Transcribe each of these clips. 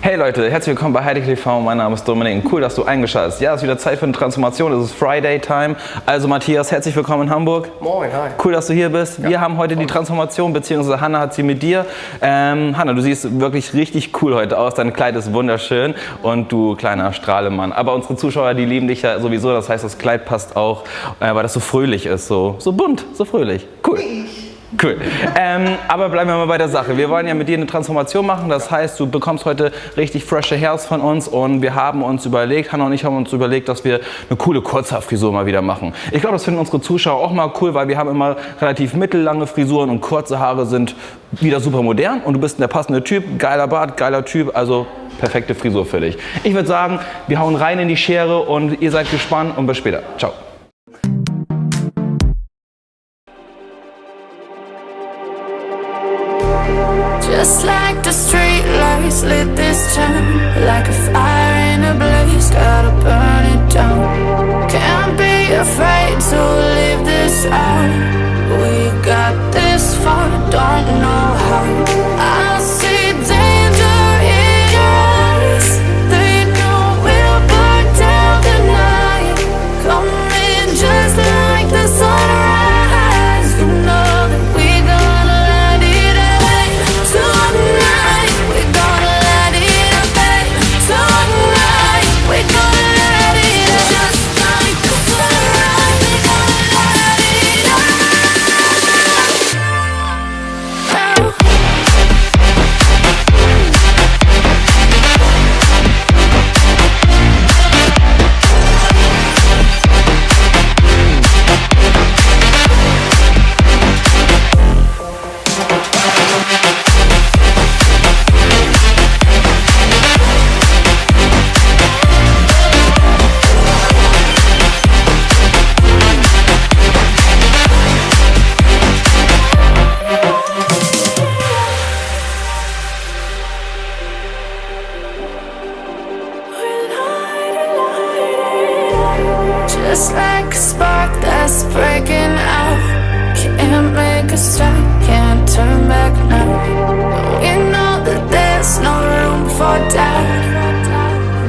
Hey Leute, herzlich willkommen bei Heidi TV. Mein Name ist Dominik. Cool, dass du eingeschaltet hast. Ja, es ist wieder Zeit für eine Transformation. Es ist Friday Time. Also Matthias, herzlich willkommen in Hamburg. Moin, hi. Cool, dass du hier bist. Ja. Wir haben heute die Transformation, beziehungsweise Hanna hat sie mit dir. Hanna, du siehst wirklich richtig cool heute aus. Dein Kleid ist wunderschön und du kleiner Strahlemann. Aber unsere Zuschauer, die lieben dich ja sowieso. Das heißt, das Kleid passt auch, weil das so fröhlich ist. So bunt, so fröhlich. Cool. Cool. Aber bleiben wir mal bei der Sache. Wir wollen ja mit dir eine Transformation machen. Das heißt, du bekommst heute richtig frische Hairs von uns und wir haben uns überlegt, Hanna und ich haben uns überlegt, dass wir eine coole Kurzhaarfrisur mal wieder machen. Ich glaube, das finden unsere Zuschauer auch mal cool, weil wir haben immer relativ mittellange Frisuren und kurze Haare sind wieder super modern und du bist der passende Typ, geiler Bart, geiler Typ, also perfekte Frisur für dich. Ich würde sagen, wir hauen rein in die Schere und ihr seid gespannt und bis später. Ciao. Just like the street lights lit this town, like a fire in a blaze, gotta burn it down. Can't be afraid to leave this out. We got this far, don't know how. I see danger in your eyes. They know we'll burn down the night. Coming just like the sunrise. You know that we're gonna light it up tonight. We're gonna light it up tonight. We're gonna light it up just like the sunrise. We're gonna light it up now. Just like a spark that's breaking out. Can't make a stop, can't turn back now. We know that there's no room for doubt.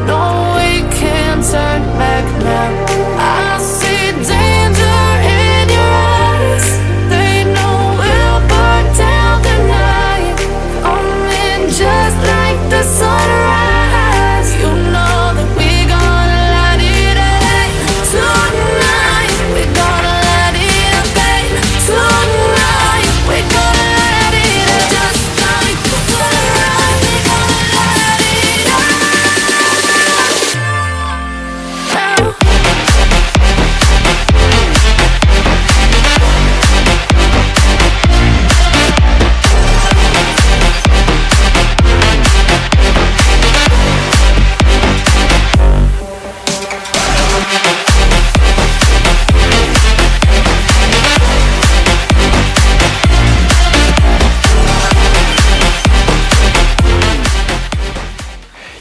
No, we can't turn back now. I see danger in your eyes. They know we'll burn down the night. Coming just like the sunrise. You know that we're gonna light it up tonight. We're gonna light it up tonight. We're gonna light it up just like the sunrise. We're gonna light it up now.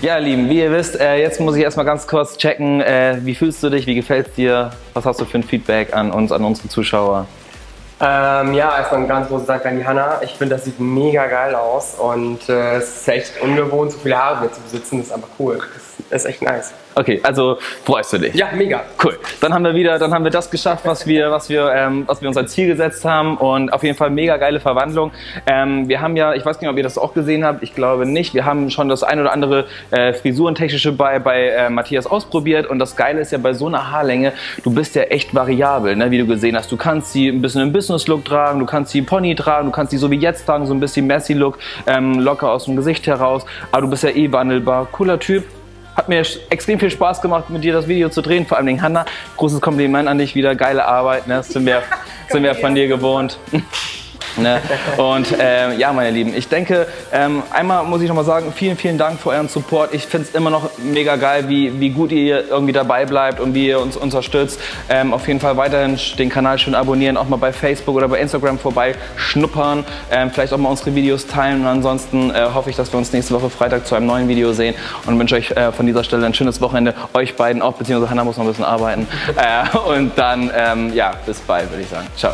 Ja, ihr Lieben, wie ihr wisst, jetzt muss ich erstmal ganz kurz checken, wie fühlst du dich, wie gefällt's dir, was hast du für ein Feedback an uns, an unsere Zuschauer? Ja, erstmal ein ganz großes Dank an die Hanna. Ich finde, das sieht mega geil aus und es ist echt ungewohnt, so viele Haare mehr zu besitzen. Das ist einfach cool. Das ist echt nice. Okay, also freust du dich? Ja, mega. Cool. Dann haben wir das geschafft, was wir uns als Ziel gesetzt haben und auf jeden Fall mega geile Verwandlung. Wir haben ja, ich weiß nicht, ob ihr das auch gesehen habt, ich glaube nicht, wir haben schon das ein oder andere Frisurentechnische bei Matthias ausprobiert und das Geile ist ja bei so einer Haarlänge, du bist ja echt variabel, ne, wie du gesehen hast. Du kannst sie ein bisschen im Business-Look tragen, du kannst sie Pony tragen, du kannst sie so wie jetzt tragen, so ein bisschen Messy-Look, locker aus dem Gesicht heraus, aber du bist ja eh wandelbar, cooler Typ. Hat mir extrem viel Spaß gemacht, mit dir das Video zu drehen, vor allem den Hanna. Großes Kompliment an dich, wieder geile Arbeit, ne? Das sind wir von dir gewohnt. Ne? Und ja, meine Lieben, ich denke, einmal muss ich noch mal sagen, vielen, vielen Dank für euren Support. Ich finde es immer noch mega geil, wie gut ihr irgendwie dabei bleibt und wie ihr uns unterstützt. Auf jeden Fall weiterhin den Kanal schön abonnieren, auch mal bei Facebook oder bei Instagram vorbei schnuppern, vielleicht auch mal unsere Videos teilen und ansonsten hoffe ich, dass wir uns nächste Woche Freitag zu einem neuen Video sehen und wünsche euch von dieser Stelle ein schönes Wochenende, euch beiden auch, beziehungsweise Hanna muss noch ein bisschen arbeiten und dann, ja, bis bald, würde ich sagen. Ciao.